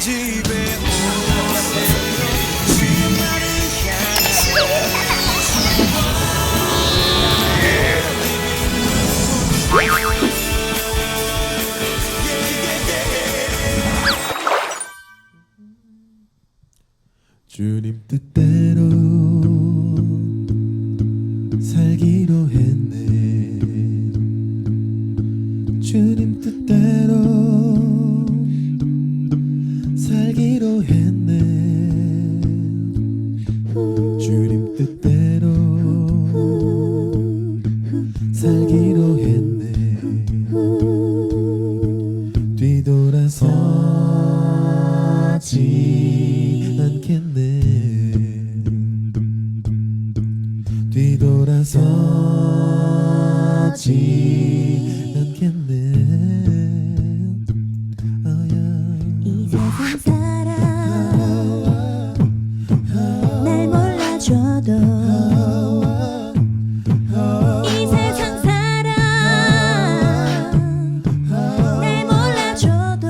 집에 오세요. 주말을 주님 뜻대로 살기로 했네. 주님 뜻대로 살기로 했네. 주님 뜻대로 살기로 했네. 뒤돌아서지 않겠네. 뒤돌아서지 않겠네. 이 세상 사람 날 몰라줘도 이 세상 사람 날 몰라줘도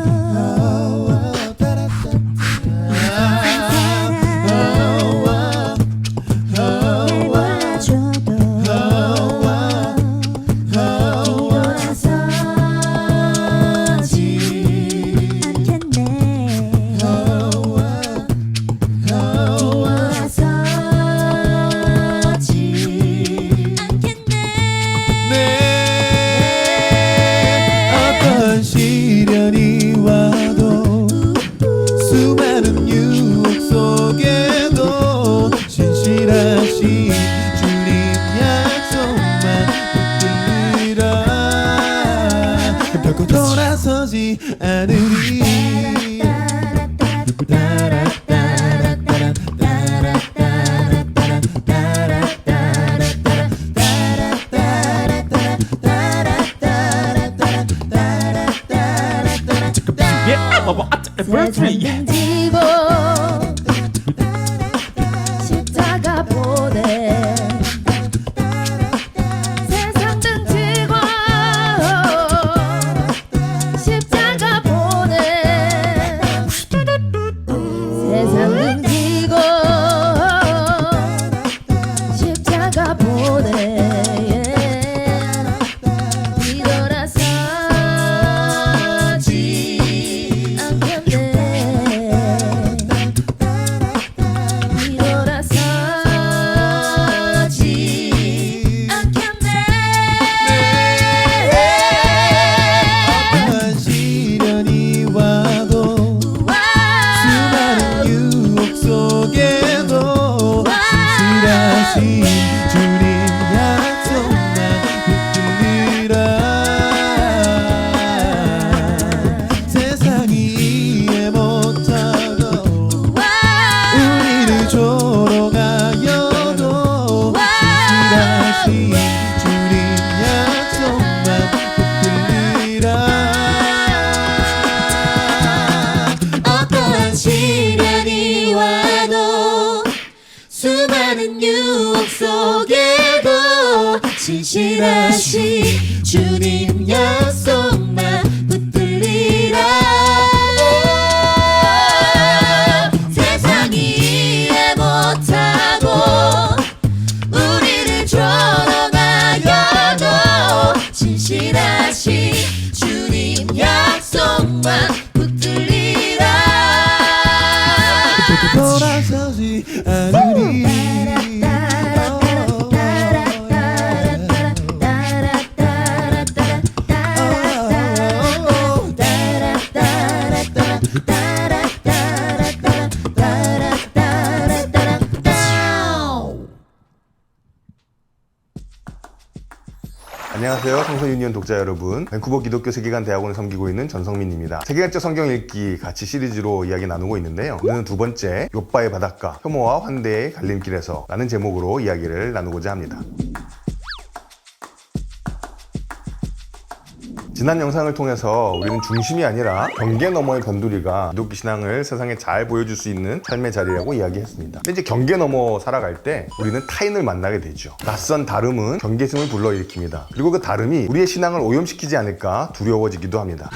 시련이 와도 수많은 유혹 속에도 진실하신 주님 약속만 붙들리라. 결코 돌아서지 않으리. 세상 등지고 십자가 보내. 세상 등지고 십자가 보내. 세상 등지고 십자가 보내. 주님 약속만 붙들리라. 세상이 이해 못하고 우리를 조롱하여도 진실하신 주님 약속만 붙들리라. 어떠한 시련이 와도 수많은 유혹 속에도 진실하신 주님 약속만 붙들리라. 세상이 이해 못하고 우리를 조롱하여도 진실하신 주님 약속만 붙들리라. 돌아서지 않으리. 안녕하세요. 성서유니온 독자 여러분, 밴쿠버 기독교 세계관 대학원을 섬기고 있는 전성민입니다. 세계관적 성경 읽기 같이 시리즈로 이야기 나누고 있는데요. 오늘은 두 번째, 욥바의 바닷가, 혐오와 환대의 갈림길에서 라는 제목으로 이야기를 나누고자 합니다. 지난 영상을 통해서 우리는 중심이 아니라 경계 너머의 변두리가 기독교 신앙을 세상에 잘 보여줄 수 있는 삶의 자리라고 이야기했습니다. 근데 이제 경계 너머 살아갈 때 우리는 타인을 만나게 되죠. 낯선 다름은 경계심을 불러일으킵니다. 그리고 그 다름이 우리의 신앙을 오염시키지 않을까 두려워지기도 합니다.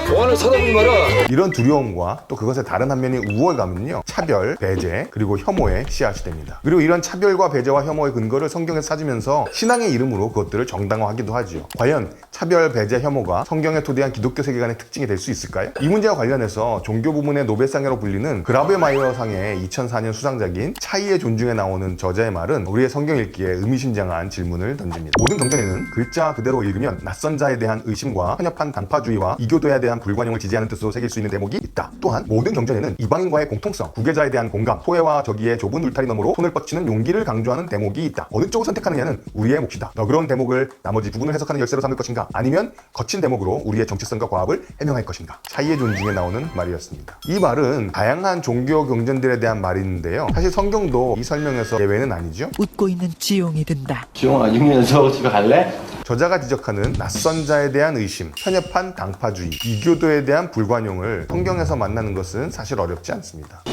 보안을 찾아보지 마라. 이런 두려움과 또 그것의 다른 한 면인 우월감은요, 차별, 배제, 그리고 혐오의 씨앗이 됩니다. 그리고 이런 차별과 배제와 혐오의 근거를 성경에서 찾으면서 신앙의 이름으로 그것들을 정당화하기도 하지요. 과연 차별, 배제, 혐오가 성경에 토대한 기독교 세계관의 특징이 될 수 있을까요? 이 문제와 관련해서 종교 부문의 노벨상이라고 불리는 그라베마이어상의 2004년 수상작인 차이의 존중에 나오는 저자의 말은 우리의 성경 읽기에 의미심장한 질문을 던집니다. 모든 경전에는 글자 그대로 읽으면 낯선 자에 대한 의심과 편협한 단파주의와 이교도에 대한 불관용을 지지하는 뜻으로 새길 수 있는 대목이 있다. 또한 모든 경전에는 이방인과의 공통성, 구계자에 대한 공감, 소외와 적의의 좁은 울타리 너머로 손을 뻗치는 용기를 강조하는 대목이 있다. 어느 쪽을 선택하느냐는 우리의 몫이다. 너그러운 대목을 나머지 부분을 해석하는 열쇠로 삼을 것인가, 아니면 거친 대목으로 우리의 정체성과 과합을 해명할 것인가. 차이의 존중에 나오는 말이었습니다. 이 말은 다양한 종교 경전들에 대한 말인데요, 사실 성경도 이 설명에서 예외는 아니죠. 웃고 있는 지용이 든다. 지용아, 유미연서 집에 갈래? 저자가 지적하는 낯선 자에 대한 의심, 편협한 당파주의, 이교도에 대한 불관용을 성경에서 만나는 것은 사실 어렵지 않습니다.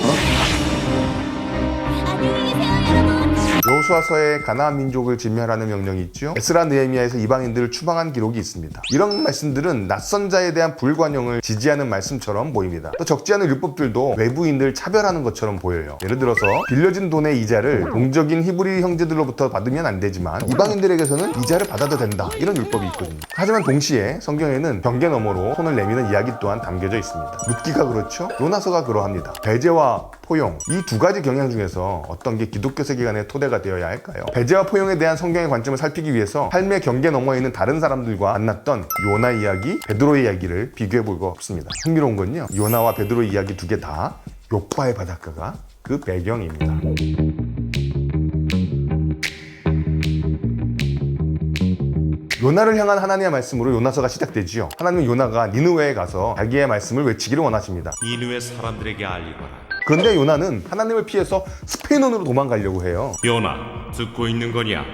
여호수아서에 가나안 민족을 진멸하라는 명령이 있죠. 에스라 느헤미야에서 이방인들을 추방한 기록이 있습니다. 이런 말씀들은 낯선 자에 대한 불관용을 지지하는 말씀처럼 보입니다. 또 적지 않은 율법들도 외부인들 차별하는 것처럼 보여요. 예를 들어서 빌려준 돈의 이자를 동적인 히브리 형제들로부터 받으면 안 되지만 이방인들에게서는 이자를 받아도 된다, 이런 율법이 있거든요. 하지만 동시에 성경에는 경계 너머로 손을 내미는 이야기 또한 담겨져 있습니다. 룻기가 그렇죠. 요나서가 그러합니다. 배제와 포용, 이 두 가지 경향 중에서 어떤 게 기독교 세계관의 토대가 되어야 할까요? 배제와 포용에 대한 성경의 관점을 살피기 위해서 삶의 경계 너머에 있는 다른 사람들과 만났던 요나 이야기, 베드로의 이야기를 비교해 볼 거 없습니다. 흥미로운 건요, 요나와 베드로의 이야기 두 개 다 욥바의 바닷가가 그 배경입니다. 요나를 향한 하나님의 말씀으로 요나서가 시작되지요. 하나님은 요나가 니느웨에 가서 자기의 말씀을 외치기를 원하십니다. 이누의 사람들에게 알리거라. 그런데 요나는 하나님을 피해서 스페인으로 도망가려고 해요. 요나, 듣고 있는 거냐?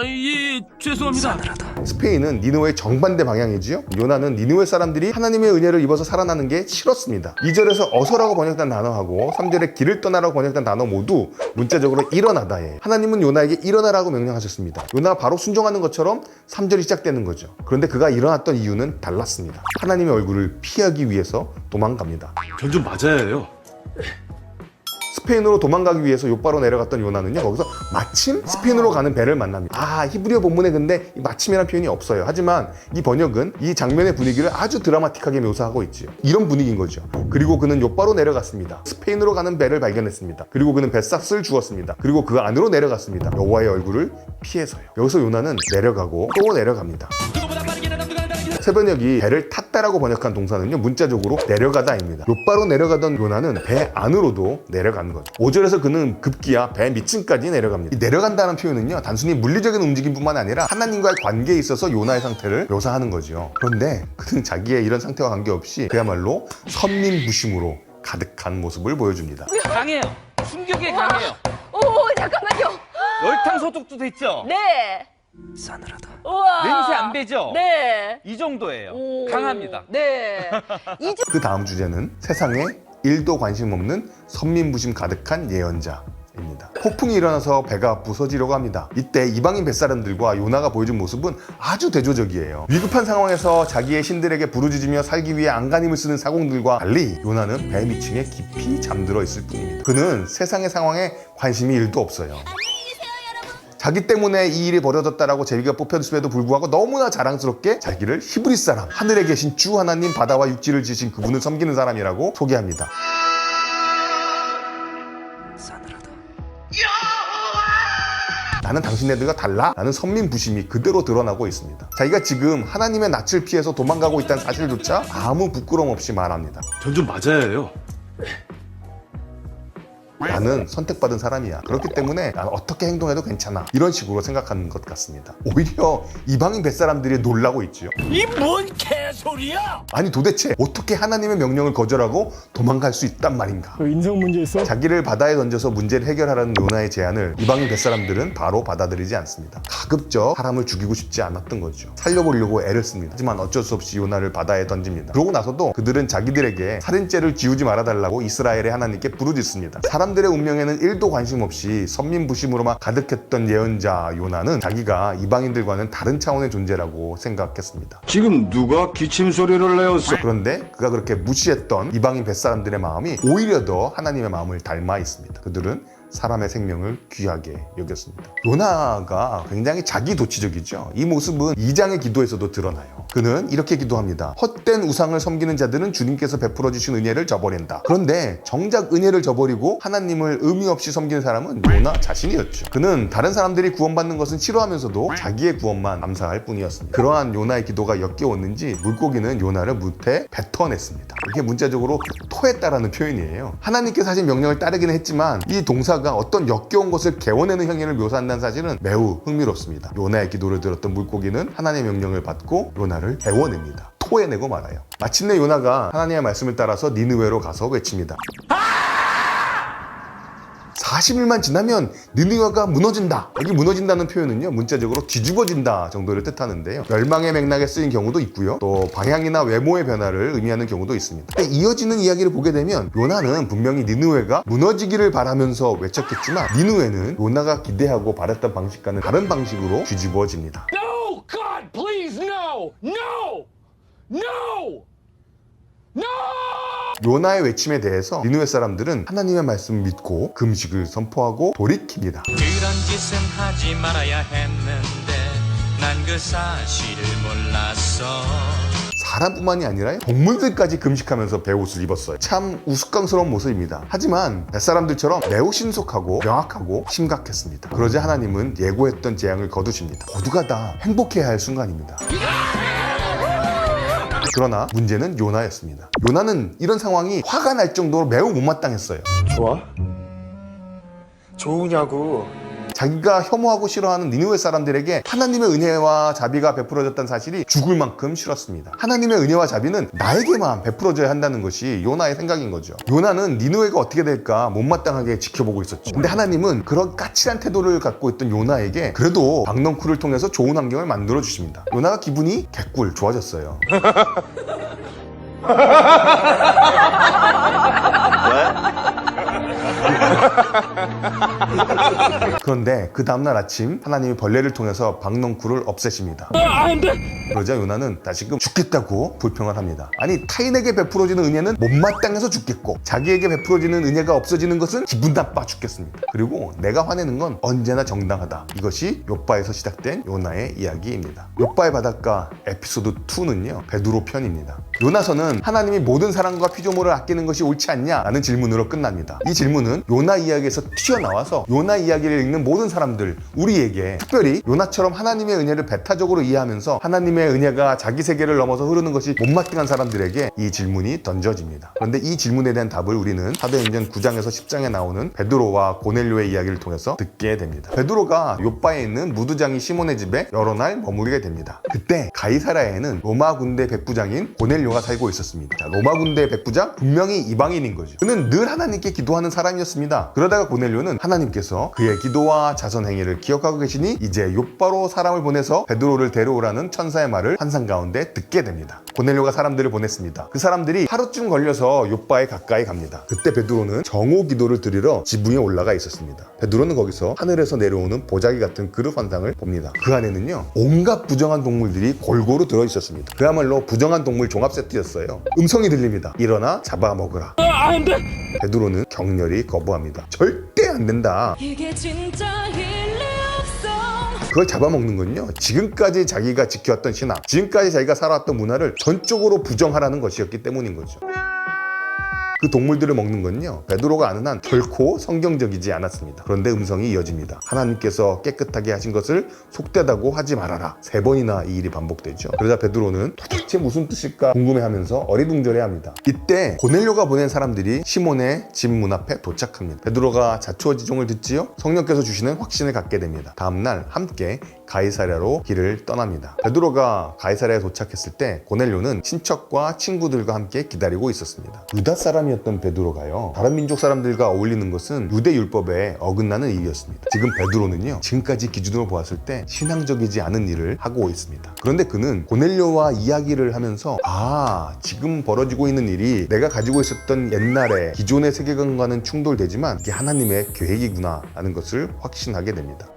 예, 죄송합니다. 스페인은 니느웨의 정반대 방향이지요. 요나는 니느웨 사람들이 하나님의 은혜를 입어서 살아나는 게 싫었습니다. 2절에서 어서라고 번역된 단어하고 3절에 길을 떠나라고 번역된 단어 모두 문자적으로 일어나다예요. 하나님은 요나에게 일어나라고 명령하셨습니다. 요나가 바로 순종하는 것처럼 3절이 시작되는 거죠. 그런데 그가 일어났던 이유는 달랐습니다. 하나님의 얼굴을 피하기 위해서 도망갑니다. 전 좀 맞아야 해요. 스페인으로 도망가기 위해서 욥바로 내려갔던 요나는요, 거기서 마침 스페인으로 가는 배를 만납니다. 히브리어 본문에 근데 이 마침이라는 표현이 없어요. 하지만 이 번역은 이 장면의 분위기를 아주 드라마틱하게 묘사하고 있지요. 이런 분위기인 거죠. 그리고 그는 욥바로 내려갔습니다. 스페인으로 가는 배를 발견했습니다. 그리고 그는 뱃삭스를 주었습니다. 그리고 그 안으로 내려갔습니다. 여호와의 얼굴을 피해서요. 여기서 요나는 내려가고 또 내려갑니다. 새번역이 배를 탔다라고 번역한 동사는요, 문자적으로 내려가다입니다. 욥바로 내려가던 요나는 배 안으로도 내려가는 거죠. 5절에서 그는 급기야 배 밑층까지 내려갑니다. 이 내려간다는 표현은요, 단순히 물리적인 움직임뿐만 아니라 하나님과의 관계에 있어서 요나의 상태를 묘사하는 거죠. 그런데 그는 자기의 이런 상태와 관계없이 그야말로 선민부심으로 가득한 모습을 보여줍니다. 강해요. 충격에 강해요. 오, 잠깐만요. 열탕 소독도 됐죠? 네. 싸늘하다. 우와. 냄새 안 배죠? 네. 이 정도예요. 오. 강합니다. 네. 이제 그 다음 주제는 세상에 1도 관심 없는 선민부심 가득한 예언자입니다. 폭풍이 일어나서 배가 부서지려고 합니다. 이때 이방인 뱃사람들과 요나가 보여준 모습은 아주 대조적이에요. 위급한 상황에서 자기의 신들에게 부르짖으며 살기 위해 안간힘을 쓰는 사공들과 달리 요나는 배 밑층에 깊이 잠들어 있을 뿐입니다. 그는 세상의 상황에 관심이 1도 없어요. 자기 때문에 이 일이 벌어졌다라고 제비가 뽑혔음에도 불구하고 너무나 자랑스럽게 자기를 히브리 사람, 하늘에 계신 주 하나님, 바다와 육지를 지으신 그분을 섬기는 사람이라고 소개합니다. 싸늘하다. 나는 당신네들과 달라? 라는 선민부심이 그대로 드러나고 있습니다. 자기가 지금 하나님의 낯을 피해서 도망가고 있다는 사실조차 아무 부끄러움 없이 말합니다. 전 좀 맞아야 해요. 나는 선택받은 사람이야. 그렇기 때문에 나는 어떻게 행동해도 괜찮아. 이런 식으로 생각하는 것 같습니다. 오히려 이방인 뱃사람들이 놀라고 있지요. 이 뭔 개소리야! 아니 도대체 어떻게 하나님의 명령을 거절하고 도망갈 수 있단 말인가? 인성 문제 있어? 자기를 바다에 던져서 문제를 해결하라는 요나의 제안을 이방인 뱃사람들은 바로 받아들이지 않습니다. 가급적 사람을 죽이고 싶지 않았던 거죠. 살려보려고 애를 씁니다. 하지만 어쩔 수 없이 요나를 바다에 던집니다. 그러고 나서도 그들은 자기들에게 살인죄를 지우지 말아달라고 이스라엘의 하나님께 부르짖습니다. 사람 사람들의 운명에는 1도 관심 없이 선민부심으로만 가득했던 예언자 요나는 자기가 이방인들과는 다른 차원의 존재라고 생각했습니다. 지금 누가 기침 소리를 내었어? 그런데 그가 그렇게 무시했던 이방인 뱃사람들의 마음이 오히려 더 하나님의 마음을 닮아 있습니다. 그들은 사람의 생명을 귀하게 여겼습니다. 요나가 굉장히 자기도취적이죠. 이 모습은 2장의 기도에서도 드러나요. 그는 이렇게 기도합니다. 헛된 우상을 섬기는 자들은 주님께서 베풀어 주신 은혜를 저버린다. 그런데 정작 은혜를 저버리고 하나님을 의미 없이 섬기는 사람은 요나 자신이었죠. 그는 다른 사람들이 구원받는 것은 싫어하면서도 자기의 구원만 감사할 뿐이었습니다. 그러한 요나의 기도가 역겨웠는지 물고기는 요나를 무태 뱉어냈습니다. 이게 문자적으로 토했다라는 표현이에요. 하나님께서 하신 명령을 따르기는 했지만 이 동사가 어떤 역겨운 것을 개워내는 형태를 묘사한다는 사실은 매우 흥미롭습니다. 요나의 기도를 들었던 물고기는 하나님의 명령을 받고 요나를 배워냅니다. 토해내고 말아요. 마침내 요나가 하나님의 말씀을 따라서 니느웨로 가서 외칩니다. 40일만 지나면 니느웨가 무너진다. 여기 무너진다는 표현은요, 문자적으로 뒤집어진다 정도를 뜻하는데요. 멸망의 맥락에 쓰인 경우도 있고요. 또 방향이나 외모의 변화를 의미하는 경우도 있습니다. 이어지는 이야기를 보게 되면 요나는 분명히 니느웨가 무너지기를 바라면서 외쳤겠지만 니느웨는 요나가 기대하고 바랬던 방식과는 다른 방식으로 뒤집어집니다. No, God, please, no, no, no, no! 요나의 외침에 대해서 니느웨 사람들은 하나님의 말씀을 믿고 금식을 선포하고 돌이킵니다. 그런 짓은 하지 말아야 했는데 난 그 사실을 몰랐어. 사람뿐만이 아니라 동물들까지 금식하면서 배옷을 입었어요. 참 우스꽝스러운 모습입니다. 하지만 뱃사람들처럼 매우 신속하고 명확하고 심각했습니다. 그러자 하나님은 예고했던 재앙을 거두십니다. 모두가 다 행복해야 할 순간입니다. 그러나 문제는 요나였습니다. 요나는 이런 상황이 화가 날 정도로 매우 못마땅했어요. 좋아? 좋으냐고. 자기가 혐오하고 싫어하는 니느웨 사람들에게 하나님의 은혜와 자비가 베풀어졌다는 사실이 죽을 만큼 싫었습니다. 하나님의 은혜와 자비는 나에게만 베풀어져야 한다는 것이 요나의 생각인 거죠. 요나는 니느웨가 어떻게 될까 못마땅하게 지켜보고 있었죠. 근데 하나님은 그런 까칠한 태도를 갖고 있던 요나에게 그래도 박넝쿨을 통해서 좋은 환경을 만들어 주십니다. 요나가 기분이 개꿀 좋아졌어요. 그런데 그 다음날 아침 하나님이 벌레를 통해서 박넝쿨을 없애십니다. 그러자 요나는 다시금 죽겠다고 불평을 합니다. 아니, 타인에게 베풀어지는 은혜는 못마땅해서 죽겠고 자기에게 베풀어지는 은혜가 없어지는 것은 기분 나빠 죽겠습니다. 그리고 내가 화내는 건 언제나 정당하다. 이것이 욥바에서 시작된 요나의 이야기입니다. 욥바의 바닷가 에피소드 2는요 베드로 편입니다. 요나서는 하나님이 모든 사람과 피조물을 아끼는 것이 옳지 않냐? 라는 질문으로 끝납니다. 이 질문은 요나 이야기에서 튀어나와서 요나 이야기를 읽는 모든 사람들, 우리에게 특별히 요나처럼 하나님의 은혜를 배타적으로 이해하면서 하나님의 은혜가 자기 세계를 넘어서 흐르는 것이 못마땅한 사람들에게 이 질문이 던져집니다. 그런데 이 질문에 대한 답을 우리는 사도행전 9장에서 10장에 나오는 베드로와 고넬료의 이야기를 통해서 듣게 됩니다. 베드로가 욥바에 있는 무두장이 시몬의 집에 여러 날 머무르게 됩니다. 그때 가이사랴에는 로마 군대 백부장인 고넬료가 살고 있었습니다. 자, 로마 군대 백부장 분명히 이방인인 거죠. 그는 늘 하나님께 기도하는 사람이었습니다. 그러다가 고넬료는 하나님께서 그의 기도와 자선 행위를 기억하고 계시니 이제 욥바로 사람을 보내서 베드로를 데려오라는 천사의 말을 환상 가운데 듣게 됩니다. 고넬료가 사람들을 보냈습니다. 그 사람들이 하루쯤 걸려서 욥바에 가까이 갑니다. 그때 베드로는 정오 기도를 드리러 지붕에 올라가 있었습니다. 베드로는 거기서 하늘에서 내려오는 보자기 같은 그릇 환상을 봅니다. 그 안에는요 온갖 부정한 동물들이 골고루 들어있었습니다. 그야말로 부정한 동물 종합 세트였어요. 음성이 들립니다. 일어나 잡아먹으라. 베드로는 격렬히 거부합니다. 절대 안 된다. 이게 진짜 일리 없어. 그걸 잡아먹는 건요 지금까지 자기가 지켜왔던 신앙, 지금까지 자기가 살아왔던 문화를 전적으로 부정하라는 것이었기 때문인 거죠. 그 동물들을 먹는 건요 베드로가 아는 한 결코 성경적이지 않았습니다. 그런데 음성이 이어집니다. 하나님께서 깨끗하게 하신 것을 속되다고 하지 말아라. 3번이나 이 일이 반복되죠. 그러자 베드로는 도대체 무슨 뜻일까 궁금해하면서 어리둥절해합니다. 이때 고넬료가 보낸 사람들이 시몬의 집 문 앞에 도착합니다. 베드로가 자초지종을 듣지요. 성령께서 주시는 확신을 갖게 됩니다. 다음날 함께 가이사랴로 길을 떠납니다. 베드로가 가이사랴에 도착했을 때 고넬료는 친척과 친구들과 함께 기다리고 있었습니다. 유다 사람이 사람이었던 베드로가요, 다른 민족 사람들과 어울리는 것은 유대 율법에 어긋나는 일이었습니다. 지금 베드로는요, 지금까지 기준으로 보았을 때 신앙적이지 않은 일을 하고 있습니다. 그런데 그는 고넬료와 이야기를 하면서 지금 벌어지고 있는 일이 내가 가지고 있었던 옛날의 기존의 세계관과는 충돌되지만 이게 하나님의 계획이구나 라는 것을 확신하게 됩니다.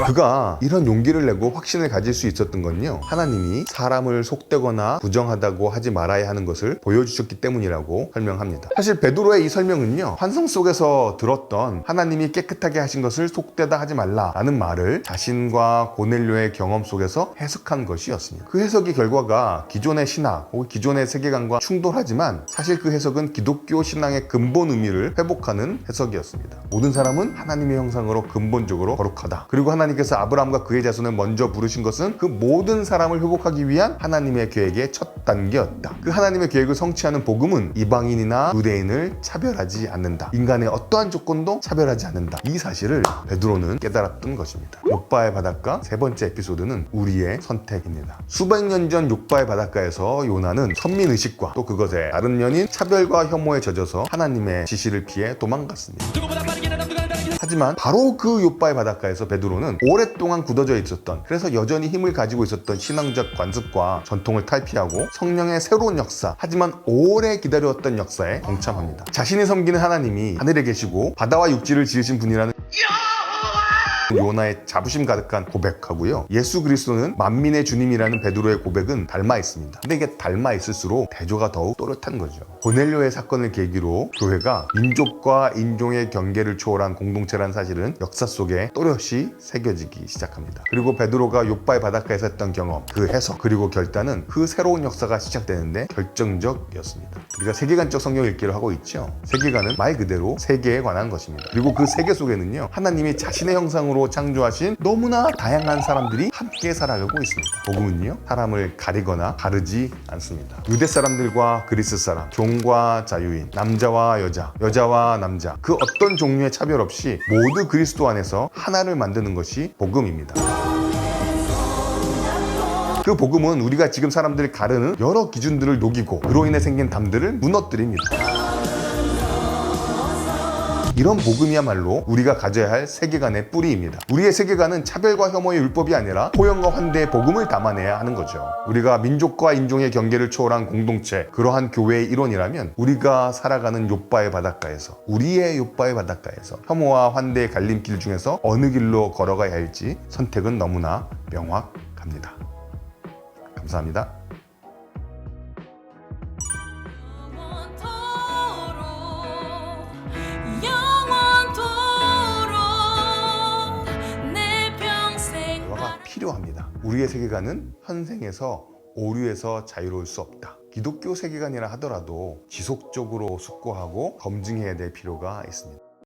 그가 이런 용기를 내고 확신을 가질 수 있었던 건요, 하나님이 사람을 속되거나 부정하다고 하지 말아야 하는 것을 보여주셨기 때문이라고 설명합니다. 사실 베드로의 이 설명은요, 환상 속에서 들었던 하나님이 깨끗하게 하신 것을 속되다 하지 말라라는 말을 자신과 고넬료의 경험 속에서 해석한 것이었습니다. 그 해석의 결과가 기존의 신학 혹은 기존의 세계관과 충돌하지만 사실 그 해석은 기독교 신앙의 근본 의미를 회복하는 해석이었습니다. 모든 사람은 하나님의 형상으로 근본적으로 거룩하다. 그리고 하나님께서 아브라함과 그의 자손을 먼저 부르신 것은 그 모든 사람을 회복하기 위한 하나님의 계획의 첫 단계였다. 그 하나님의 계획을 성취하는 복음은 이방인이나 유대인을 차별하지 않는다. 인간의 어떠한 조건도 차별하지 않는다. 이 사실을 베드로는 깨달았던 것입니다. 욥바의 바닷가 세 번째 에피소드는 우리의 선택입니다. 수백 년 전 욥바의 바닷가에서 요나는 선민의식과 또 그것에 다른 연인 차별과 혐오에 젖어서 하나님의 지시를 피해 도망갔습니다. 하지만 바로 그 욥바의 바닷가에서 베드로는 오랫동안 굳어져 있었던, 그래서 여전히 힘을 가지고 있었던 신앙적 관습과 전통을 탈피하고 성령의 새로운 역사, 하지만 오래 기다려왔던 역사에 동참합니다. 자신이 섬기는 하나님이 하늘에 계시고 바다와 육지를 지으신 분이라는 요나의 자부심 가득한 고백하고요, 예수 그리스도는 만민의 주님이라는 베드로의 고백은 닮아 있습니다. 근데 이게 닮아 있을수록 대조가 더욱 또렷한 거죠. 고넬료의 사건을 계기로 교회가 민족과 인종의 경계를 초월한 공동체라는 사실은 역사 속에 또렷이 새겨지기 시작합니다. 그리고 베드로가 욥바의 바닷가에서 했던 경험, 그 해석, 그리고 결단은 그 새로운 역사가 시작되는데 결정적이었습니다. 우리가 세계관적 성경 읽기를 하고 있죠. 세계관은 말 그대로 세계에 관한 것입니다. 그리고 그 세계 속에는요, 하나님이 자신의 형상으로 창조하신 너무나 다양한 사람들이 함께 살아가고 있습니다. 복음은요, 사람을 가리거나 가르지 않습니다. 유대 사람들과 그리스 사람, 종과 자유인, 남자와 여자, 여자와 남자, 그 어떤 종류의 차별 없이 모두 그리스도 안에서 하나를 만드는 것이 복음입니다. 그 복음은 우리가 지금 사람들을 가르는 여러 기준들을 녹이고 그로 인해 생긴 담들을 무너뜨립니다. 이런 복음이야말로 우리가 가져야 할 세계관의 뿌리입니다. 우리의 세계관은 차별과 혐오의 율법이 아니라 포용과 환대의 복음을 담아내야 하는 거죠. 우리가 민족과 인종의 경계를 초월한 공동체, 그러한 교회의 일원이라면 우리가 살아가는 욥바의 바닷가에서, 우리의 욥바의 바닷가에서 혐오와 환대의 갈림길 중에서 어느 길로 걸어가야 할지 선택은 너무나 명확합니다. 감사합니다. 필요합니다. 우리의 세계관은 현생에서 오류에서 자유로울 수 없다. 기독교 세계관이라 하더라도 지속적으로 숙고하고 검증해야 될 필요가 있습니다.